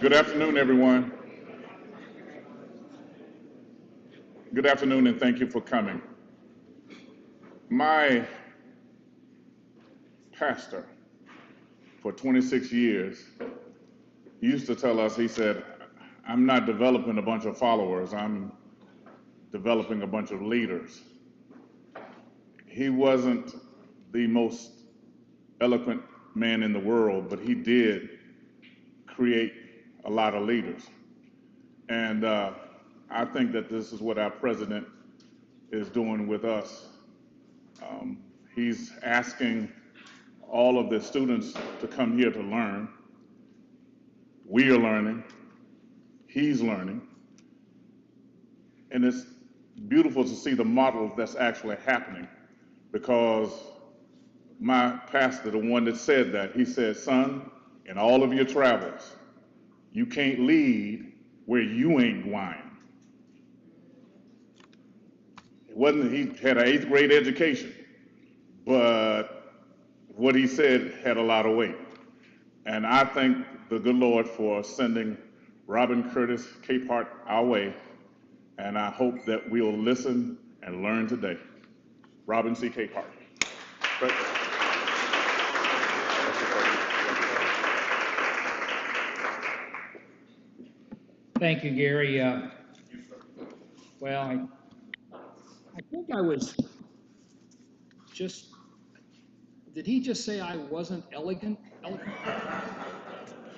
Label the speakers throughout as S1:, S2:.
S1: Good afternoon, everyone. Good afternoon, and thank you for coming. My pastor for 26 years used to tell us, he said, I'm not developing a bunch of followers, I'm developing a bunch of leaders. He wasn't the most eloquent man in the world, but he did create a lot of leaders. And I think that this is what our president is doing with us. He's asking all of the students to come here to learn. We are learning. He's learning. And it's beautiful to see the model that's actually happening, because my pastor, the one that said that, he said, son, in all of your travels, you can't lead where you ain't going. He had an 8th grade education, but what he said had a lot of weight. And I thank the good Lord for sending Robin Curtis Capehart our way, and I hope that we'll listen and learn today. Robin C. Capehart.
S2: Thank you, Gary. Well, I think I was just, did he just say I wasn't elegant?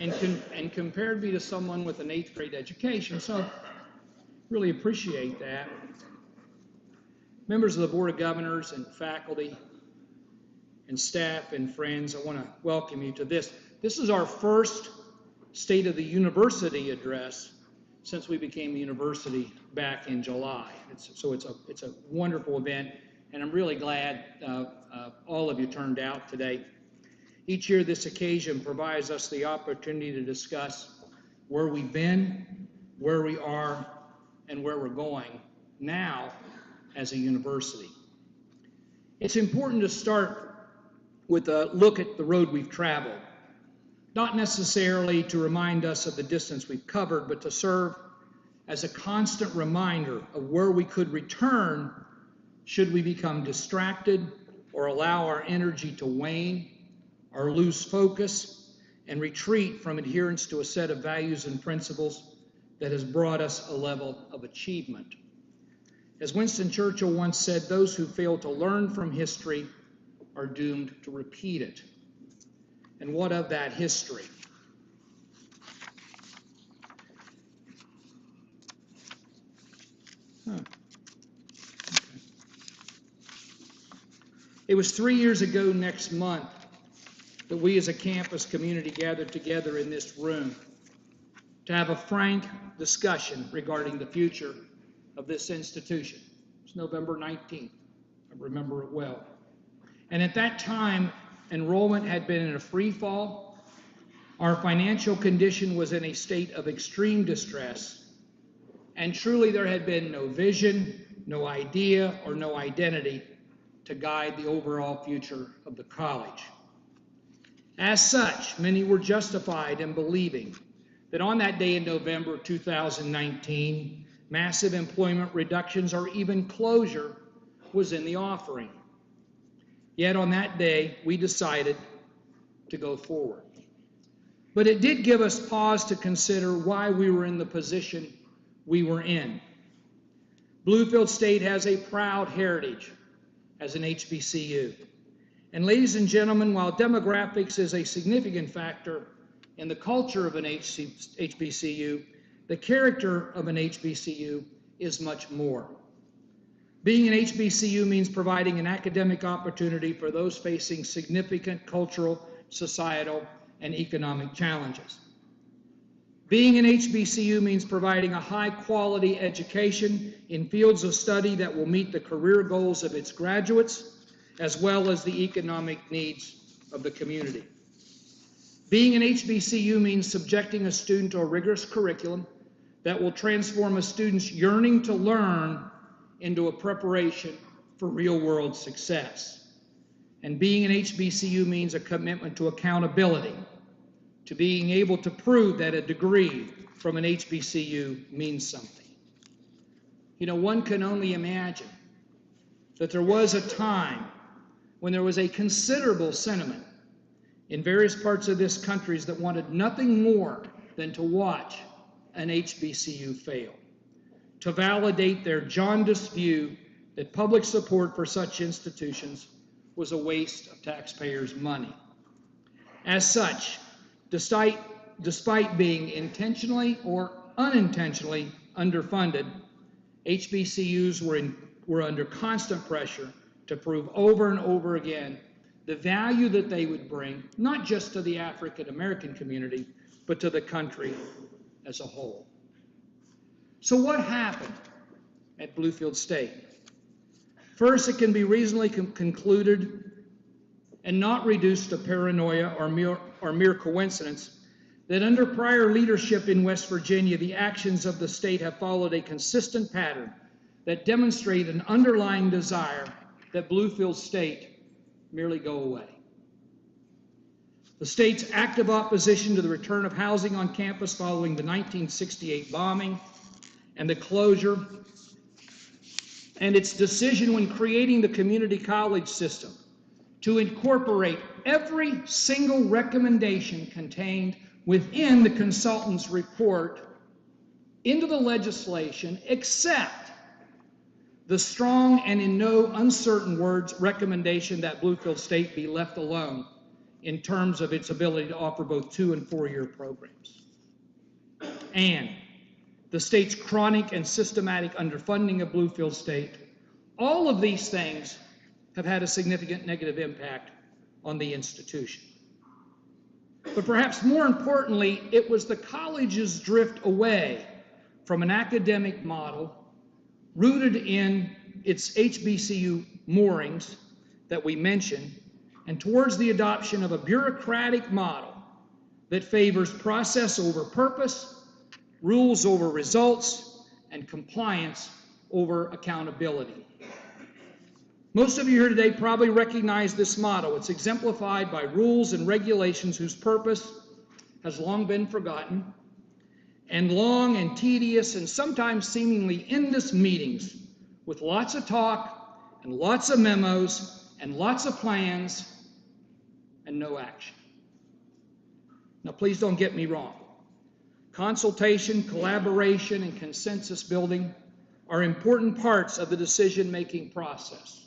S2: And compared me to someone with an 8th grade education, so really appreciate that. Members of the Board of Governors and faculty and staff and friends, I want to welcome you to this. This is our first State of the University address since we became a university back in July. So it's a wonderful event, and I'm really glad all of you turned out today. Each year this occasion provides us the opportunity to discuss where we've been, where we are, and where we're going now as a university. It's important to start with a look at the road we've traveled, not necessarily to remind us of the distance we've covered, but to serve as a constant reminder of where we could return should we become distracted or allow our energy to wane or lose focus and retreat from adherence to a set of values and principles that has brought us a level of achievement. As Winston Churchill once said, those who fail to learn from history are doomed to repeat it. And what of that history? It was 3 years ago next month that we as a campus community gathered together in this room to have a frank discussion regarding the future of this institution. It's November 19th. I remember it well. And at that time, enrollment had been in a free fall. Our financial condition was in a state of extreme distress. And truly there had been no vision, no idea, or no identity to guide the overall future of the college. As such, many were justified in believing that on that day in November 2019, massive employment reductions or even closure was in the offering. Yet on that day, we decided to go forward. But it did give us pause to consider why we were in the position we were in. Bluefield State has a proud heritage as an HBCU. And ladies and gentlemen, while demographics is a significant factor in the culture of an HBCU, the character of an HBCU is much more. Being an HBCU means providing an academic opportunity for those facing significant cultural, societal, and economic challenges. Being an HBCU means providing a high-quality education in fields of study that will meet the career goals of its graduates, as well as the economic needs of the community. Being an HBCU means subjecting a student to a rigorous curriculum that will transform a student's yearning to learn into a preparation for real-world success. And being an HBCU means a commitment to accountability, to being able to prove that a degree from an HBCU means something. You know, one can only imagine that there was a time when there was a considerable sentiment in various parts of this country that wanted nothing more than to watch an HBCU fail, to validate their jaundiced view that public support for such institutions was a waste of taxpayers' money. As such, despite being intentionally or unintentionally underfunded, HBCUs were under constant pressure to prove over and over again the value that they would bring, not just to the African American community, but to the country as a whole. So what happened at Bluefield State? First, it can be reasonably concluded and not reduced to paranoia or mere coincidence that under prior leadership in West Virginia, the actions of the state have followed a consistent pattern that demonstrate an underlying desire that Bluefield State merely go away. The state's active opposition to the return of housing on campus following the 1968 bombing and the closure, and its decision when creating the community college system to incorporate every single recommendation contained within the consultant's report into the legislation, except the strong and in no uncertain words recommendation that Bluefield State be left alone in terms of its ability to offer both 2- and 4-year programs. And the state's chronic and systematic underfunding of Bluefield State, all of these things have had a significant negative impact on the institution. But perhaps more importantly, it was the college's drift away from an academic model rooted in its HBCU moorings that we mentioned, and towards the adoption of a bureaucratic model that favors process over purpose, rules over results, and compliance over accountability. Most of you here today probably recognize this motto. It's exemplified by rules and regulations whose purpose has long been forgotten, and long and tedious and sometimes seemingly endless meetings with lots of talk and lots of memos and lots of plans and no action. Now, please don't get me wrong. Consultation, collaboration, and consensus building are important parts of the decision-making process.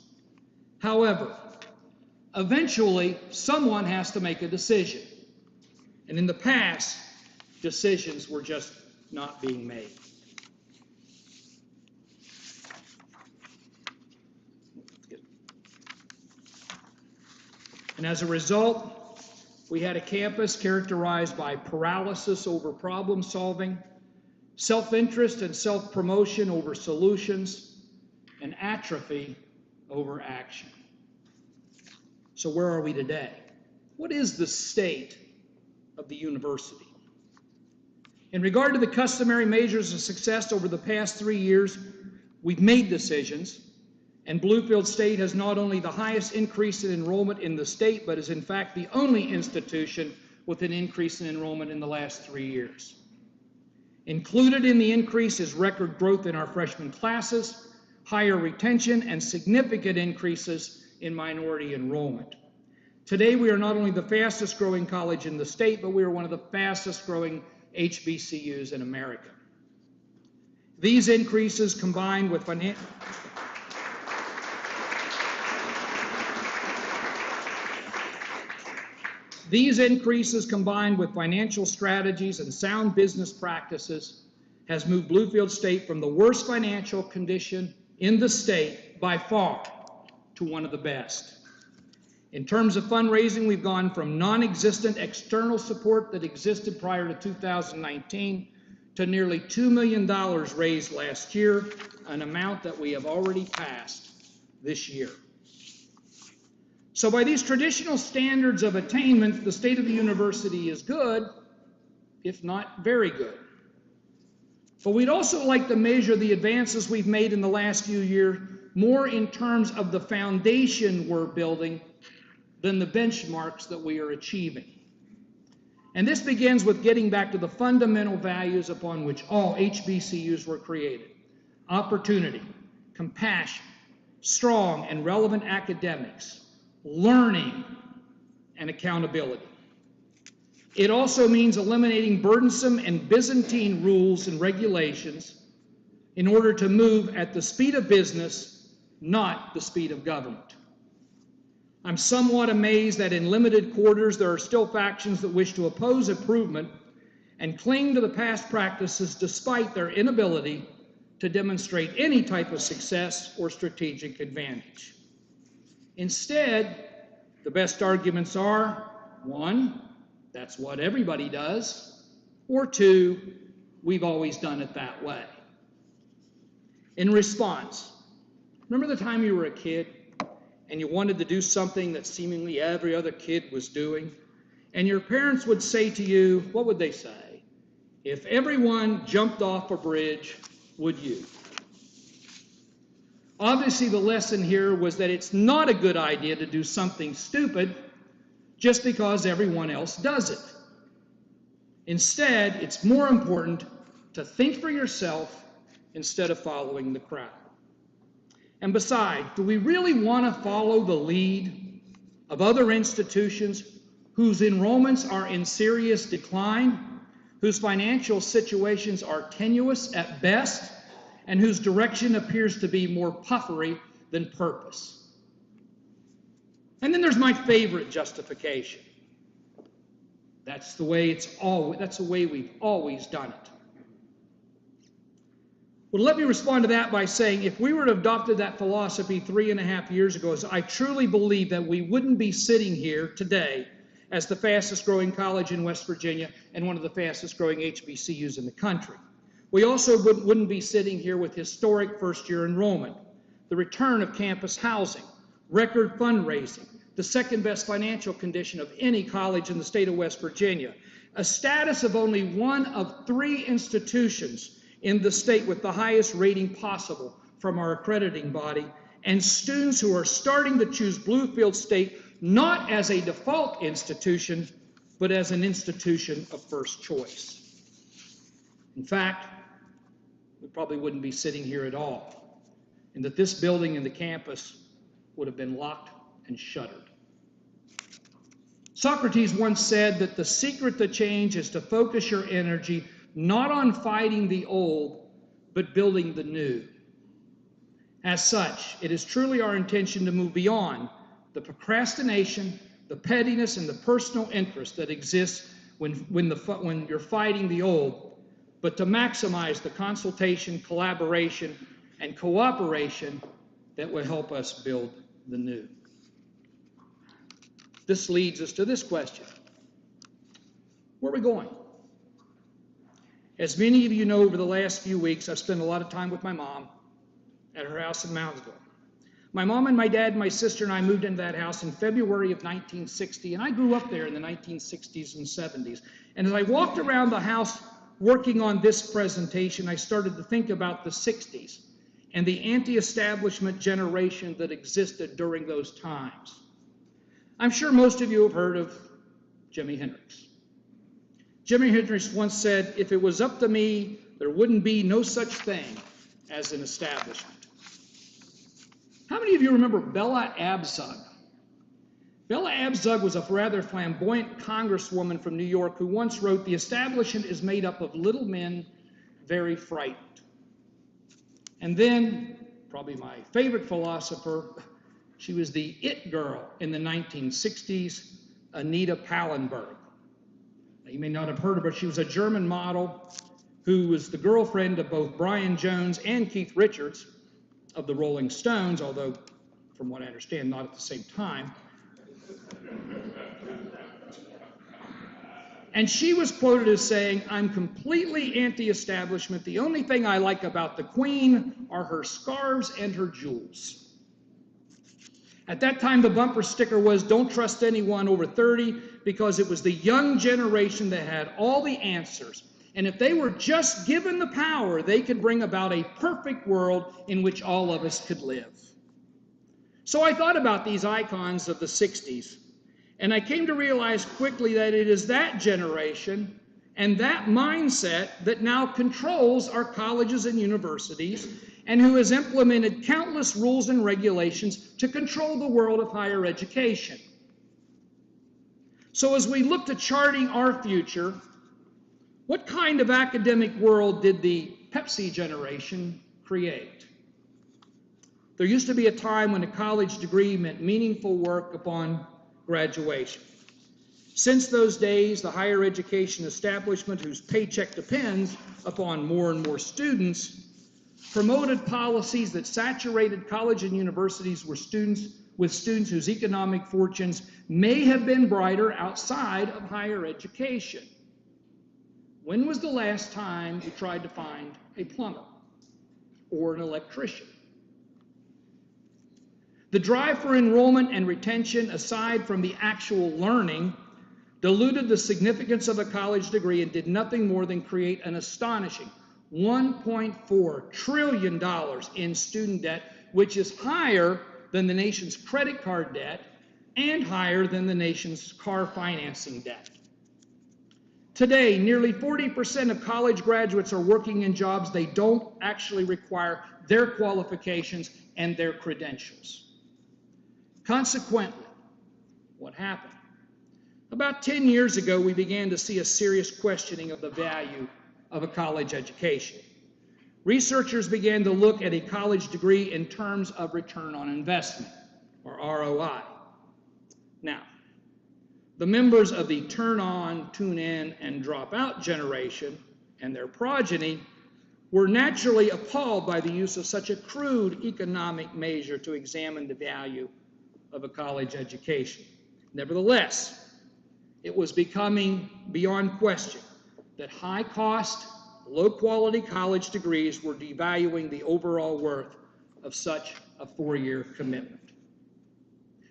S2: However, eventually, someone has to make a decision. And in the past, decisions were just not being made. And as a result, we had a campus characterized by paralysis over problem solving, self-interest and self-promotion over solutions, and atrophy over action. So where are we today? What is the state of the university? In regard to the customary measures of success over the past 3 years, we've made decisions, and Bluefield State has not only the highest increase in enrollment in the state, but is in fact the only institution with an increase in enrollment in the last 3 years. Included in the increase is record growth in our freshman classes, higher retention, and significant increases in minority enrollment. Today, we are not only the fastest growing college in the state, but we are one of the fastest growing HBCUs in America. These increases combined with financial strategies and sound business practices has moved Bluefield State from the worst financial condition in the state by far to one of the best. In terms of fundraising, we've gone from non-existent external support that existed prior to 2019 to nearly $2 million raised last year, an amount that we have already passed this year. So by these traditional standards of attainment, the state of the university is good, if not very good. But we'd also like to measure the advances we've made in the last few years more in terms of the foundation we're building than the benchmarks that we are achieving. And this begins with getting back to the fundamental values upon which all HBCUs were created: opportunity, compassion, strong and relevant academics, learning, and accountability. It also means eliminating burdensome and Byzantine rules and regulations in order to move at the speed of business, not the speed of government. I'm somewhat amazed that in limited quarters there are still factions that wish to oppose improvement and cling to the past practices despite their inability to demonstrate any type of success or strategic advantage. Instead, the best arguments are: 1, that's what everybody does, or 2, we've always done it that way. In response, remember the time you were a kid and you wanted to do something that seemingly every other kid was doing, and your parents would say to you, what would they say? If everyone jumped off a bridge, would you? Obviously, the lesson here was that it's not a good idea to do something stupid just because everyone else does it. Instead, it's more important to think for yourself instead of following the crowd. And besides, do we really want to follow the lead of other institutions whose enrollments are in serious decline, whose financial situations are tenuous at best, and whose direction appears to be more puffery than purpose? And then there's my favorite justification. That's the way we've always done it. Well, let me respond to that by saying, if we were to have adopted that philosophy 3.5 years ago, I truly believe that we wouldn't be sitting here today as the fastest growing college in West Virginia and one of the fastest growing HBCUs in the country. We also wouldn't be sitting here with historic first-year enrollment, the return of campus housing, record fundraising, the second best financial condition of any college in the state of West Virginia, a status of only one of 3 institutions in the state with the highest rating possible from our accrediting body, and students who are starting to choose Bluefield State not as a default institution, but as an institution of first choice. In fact, we probably wouldn't be sitting here at all, and that this building and the campus would have been locked and shuttered. Socrates once said that the secret to change is to focus your energy not on fighting the old, but building the new. As such, it is truly our intention to move beyond the procrastination, the pettiness, and the personal interest that exists when you're fighting the old, but to maximize the consultation, collaboration, and cooperation that will help us build the new. This leads us to this question: where are we going? As many of you know, over the last few weeks, I've spent a lot of time with my mom at her house in Moundsville. My mom and my dad and my sister and I moved into that house in February of 1960, and I grew up there in the 1960s and 70s. And as I walked around the house working on this presentation, I started to think about the 60s and the anti-establishment generation that existed during those times. I'm sure most of you have heard of Jimi Hendrix. Jimi Hendrix once said, if it was up to me, there wouldn't be no such thing as an establishment. How many of you remember Bella Abzug? Bella Abzug was a rather flamboyant congresswoman from New York who once wrote, the establishment is made up of little men very frightened. And then, probably my favorite philosopher, she was the it girl in the 1960s, Anita Pallenberg. You may not have heard of her. She was a German model who was the girlfriend of both Brian Jones and Keith Richards of the Rolling Stones, although, from what I understand, not at the same time. And she was quoted as saying, I'm completely anti-establishment. The only thing I like about the Queen are her scarves and her jewels. At that time, the bumper sticker was, don't trust anyone over 30, because it was the young generation that had all the answers. And if they were just given the power, they could bring about a perfect world in which all of us could live. So I thought about these icons of the 60s, And I came to realize quickly that it is that generation and that mindset that now controls our colleges and universities, and who has implemented countless rules and regulations to control the world of higher education. So as we look to charting our future, what kind of academic world did the Pepsi generation create? There used to be a time when a college degree meant meaningful work upon graduation. Since those days, the higher education establishment, whose paycheck depends upon more and more students, promoted policies that saturated college and universities with students whose economic fortunes may have been brighter outside of higher education. When was the last time you tried to find a plumber or an electrician? The drive for enrollment and retention, aside from the actual learning, diluted the significance of a college degree and did nothing more than create an astonishing $1.4 trillion in student debt, which is higher than the nation's credit card debt and higher than the nation's car financing debt. Today, nearly 40% of college graduates are working in jobs they don't actually require their qualifications and their credentials. Consequently, what happened? About 10 years ago, we began to see a serious questioning of the value of a college education. Researchers began to look at a college degree in terms of return on investment, or ROI. Now, the members of the turn on, tune in, and drop out generation and their progeny were naturally appalled by the use of such a crude economic measure to examine the value of a college education. Nevertheless, it was becoming beyond question that high-cost, low-quality college degrees were devaluing the overall worth of such a four-year commitment.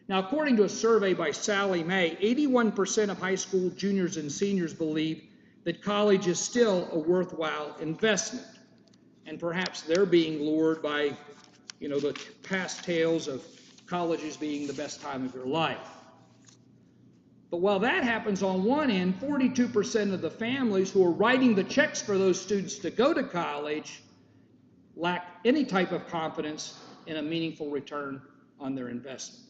S2: Now, according to a survey by Sallie Mae, 81% of high school juniors and seniors believe that college is still a worthwhile investment. And perhaps they're being lured by, the past tales of colleges being the best time of your life. But while that happens on one end, 42% of the families who are writing the checks for those students to go to college lack any type of confidence in a meaningful return on their investment.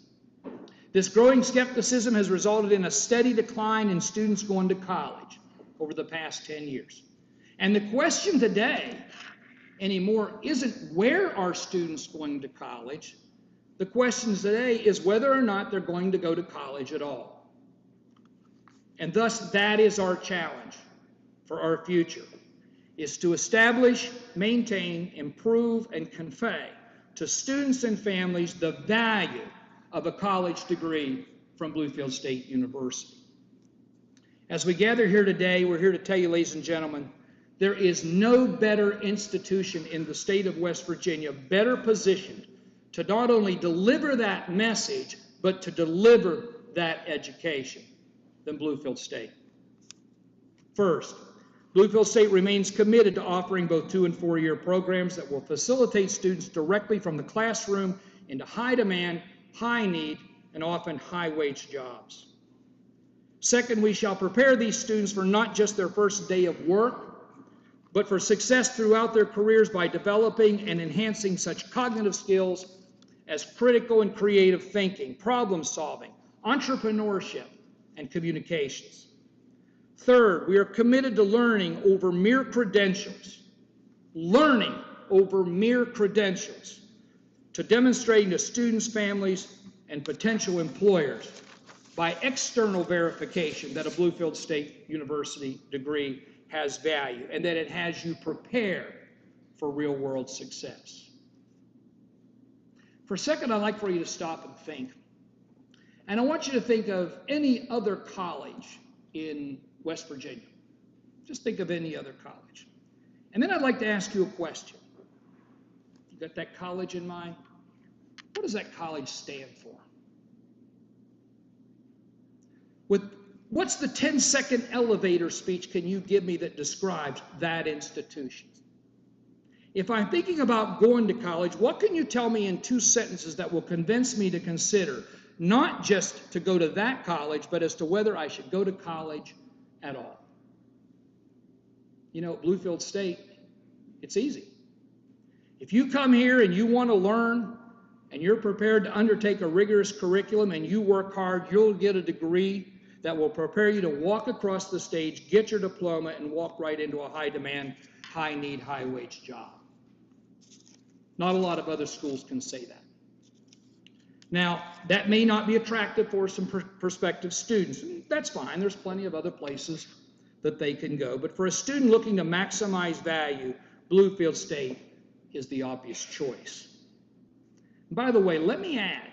S2: This growing skepticism has resulted in a steady decline in students going to college over the past 10 years. And the question today anymore isn't where are students going to college. The question today is whether or not they're going to go to college at all. And thus, that is our challenge for our future, is to establish, maintain, improve, and convey to students and families the value of a college degree from Bluefield State University. As we gather here today, we're here to tell you, ladies and gentlemen, there is no better institution in the state of West Virginia better positioned to not only deliver that message, but to deliver that education than Bluefield State. First, Bluefield State remains committed to offering both 2- and 4-year programs that will facilitate students directly from the classroom into high-demand, high-need, and often high-wage jobs. Second, we shall prepare these students for not just their first day of work, but for success throughout their careers by developing and enhancing such cognitive skills as critical and creative thinking, problem solving, entrepreneurship, and communications. Third, we are committed to learning over mere credentials, to demonstrating to students, families, and potential employers by external verification that a Bluefield State University degree has value and that it has you prepared for real-world success. For a second, I'd like for you to stop and think. And I want you to think of any other college in West Virginia. Just think of any other college. And then I'd like to ask you a question. You got that college in mind? What does that college stand for? What's the 10-second elevator speech can you give me that describes that institution? If I'm thinking about going to college, what can you tell me in 2 sentences that will convince me to consider not just to go to that college, but as to whether I should go to college at all. You know, at Bluefield State, it's easy. If you come here and you want to learn and you're prepared to undertake a rigorous curriculum and you work hard, you'll get a degree that will prepare you to walk across the stage, get your diploma, and walk right into a high-demand, high-need, high-wage job. Not a lot of other schools can say that. Now, that may not be attractive for some prospective students. That's fine. There's plenty of other places that they can go. But for a student looking to maximize value, Bluefield State is the obvious choice. By the way, let me add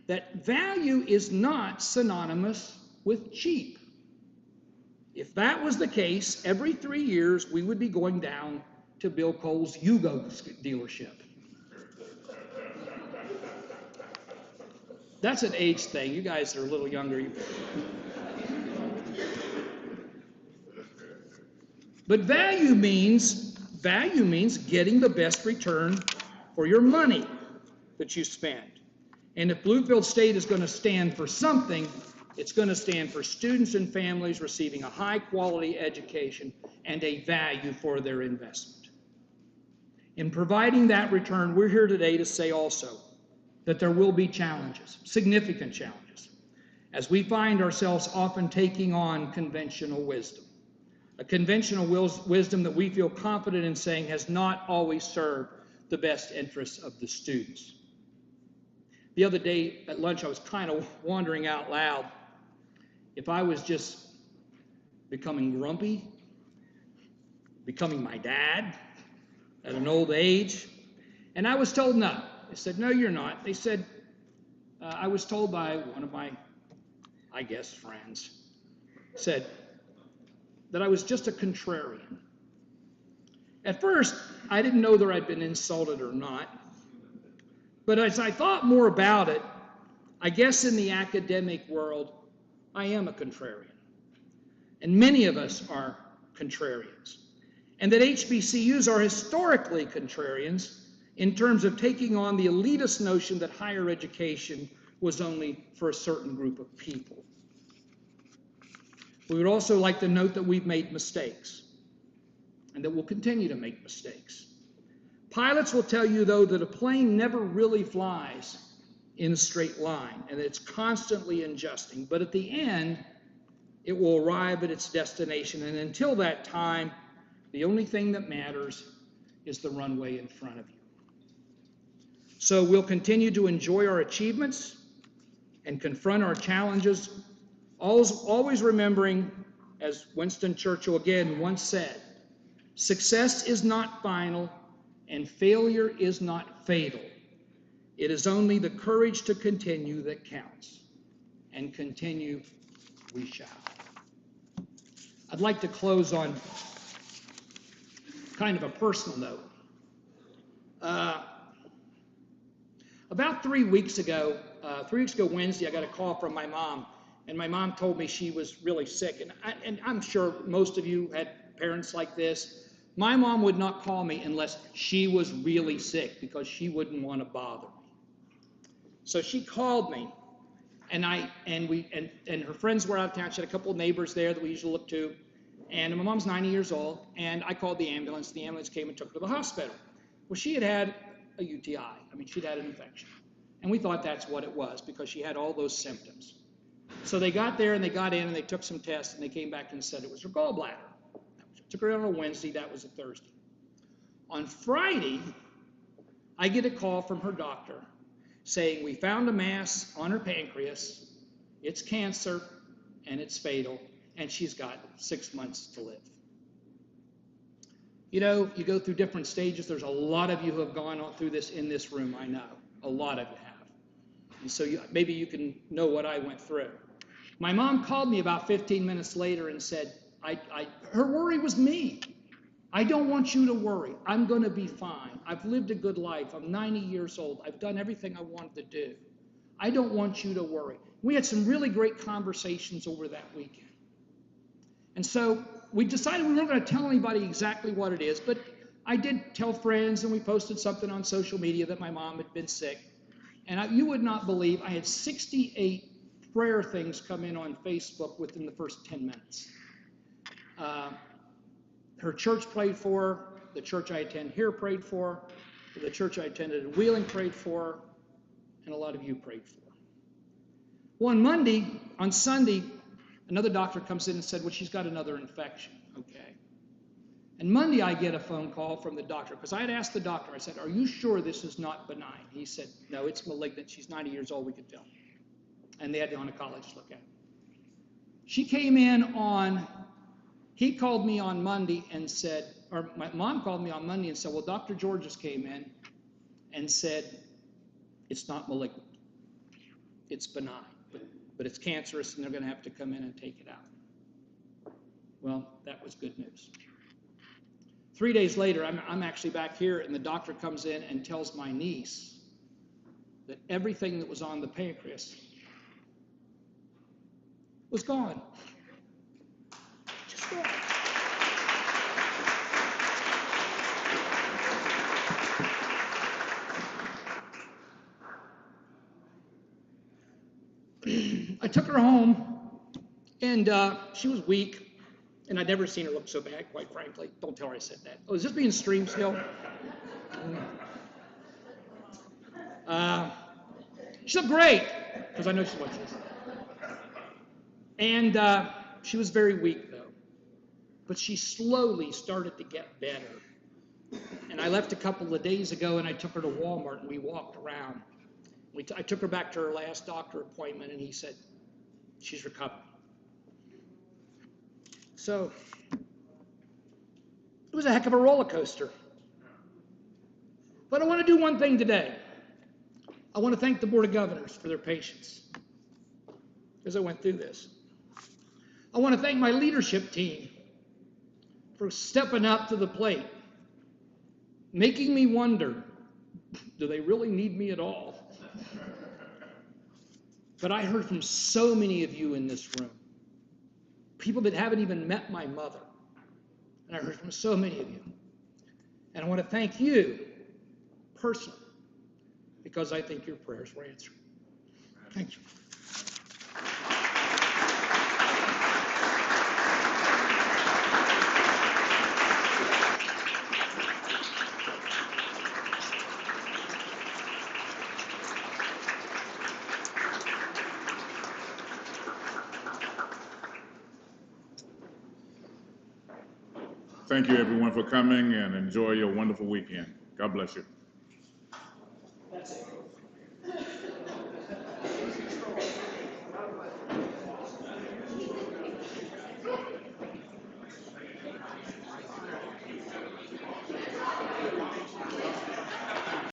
S2: that value is not synonymous with cheap. If that was the case, every 3 years we would be going down to Bill Cole's Yugo dealership. That's an age thing. You guys are a little younger. But value means getting the best return for your money that you spend. And if Bluefield State is going to stand for something, it's going to stand for students and families receiving a high-quality education and a value for their investment. In providing that return, we're here today to say also that there will be challenges, significant challenges, as we find ourselves often taking on conventional wisdom. A conventional wisdom that we feel confident in saying has not always served the best interests of the students. The other day at lunch, I was kind of wondering out loud if I was just becoming grumpy, becoming my dad at an old age. And I was told no. They said, no, you're not. They said, I was told by one of my, I guess, friends, said that I was just a contrarian. At first, I didn't know whether I'd been insulted or not. But as I thought more about it, I guess in the academic world, I am a contrarian. And many of us are contrarians. And that HBCUs are historically contrarians in terms of taking on the elitist notion that higher education was only for a certain group of people. We would also like to note that we've made mistakes and that we'll continue to make mistakes. Pilots will tell you, though, that a plane never really flies in a straight line and that it's constantly adjusting. But at the end, it will arrive at its destination. And until that time, the only thing that matters is the runway in front of you. So we'll continue to enjoy our achievements and confront our challenges, always remembering, as Winston Churchill again once said, success is not final and failure is not fatal. It is only the courage to continue that counts. And continue we shall. I'd like to close on kind of a personal note. About 3 weeks ago Wednesday, I got a call from my mom, and my mom told me she was really sick. And I'm sure most of you had parents like this. My mom would not call me unless she was really sick because she wouldn't want to bother me. So she called me, and her friends were out of town. She had a couple of neighbors there that we usually look to. And my mom's 90 years old, and I called the ambulance. The ambulance came and took her to the hospital. Well, she had a UTI. I mean, she'd had an infection. And we thought that's what it was because she had all those symptoms. So they got there and they got in and they took some tests and they came back and said it was her gallbladder. Took her on a Wednesday, that was a Thursday. On Friday, I get a call from her doctor saying we found a mass on her pancreas, it's cancer, and it's fatal, and she's got 6 months to live. You know, you go through different stages. There's a lot of you who have gone on through this in this room, I know. A lot of you have. And so maybe you can know what I went through. My mom called me about 15 minutes later and said, her worry was me. I don't want you to worry. I'm going to be fine. I've lived a good life. I'm 90 years old. I've done everything I wanted to do. I don't want you to worry. We had some really great conversations over that weekend. And so we decided we weren't going to tell anybody exactly what it is, but I did tell friends, and we posted something on social media that my mom had been sick. And you would not believe, I had 68 prayer things come in on Facebook within the first 10 minutes. Her church prayed for her, the church I attend here prayed for her, the church I attended in Wheeling prayed for her, and a lot of you prayed for her. Well, on Sunday, another doctor comes in and said, well, she's got another infection. Okay. And Monday I get a phone call from the doctor, because I had asked the doctor, I said, are you sure this is not benign? He said, no, it's malignant. She's 90 years old, we could tell. And they had the oncologist look at it. She came in he called me on Monday and said, or my mom called me on Monday and said, well, Dr. Georges came in and said, it's not malignant. It's benign, but it's cancerous and they're going to have to come in and take it out. Well, that was good news. 3 days later, I'm actually back here, and the doctor comes in and tells my niece that everything that was on the pancreas was gone. Just gone. I took her home, and she was weak. And I'd never seen her look so bad, quite frankly. Don't tell her I said that. Oh, is this being streamed still? She looked great, because I know she watches this. And she was very weak, though. But she slowly started to get better. And I left a couple of days ago, and I took her to Walmart, and we walked around. I took her back to her last doctor appointment, and he said, she's recovering. So, it was a heck of a roller coaster. But I want to do one thing today. I want to thank the Board of Governors for their patience as I went through this. I want to thank my leadership team for stepping up to the plate, making me wonder, do they really need me at all? But I heard from so many of you in this room, people that haven't even met my mother. And I heard from so many of you. And I want to thank you personally, because I think your prayers were answered. Thank you.
S1: Thank you, everyone, for coming, and enjoy your wonderful weekend. God bless you.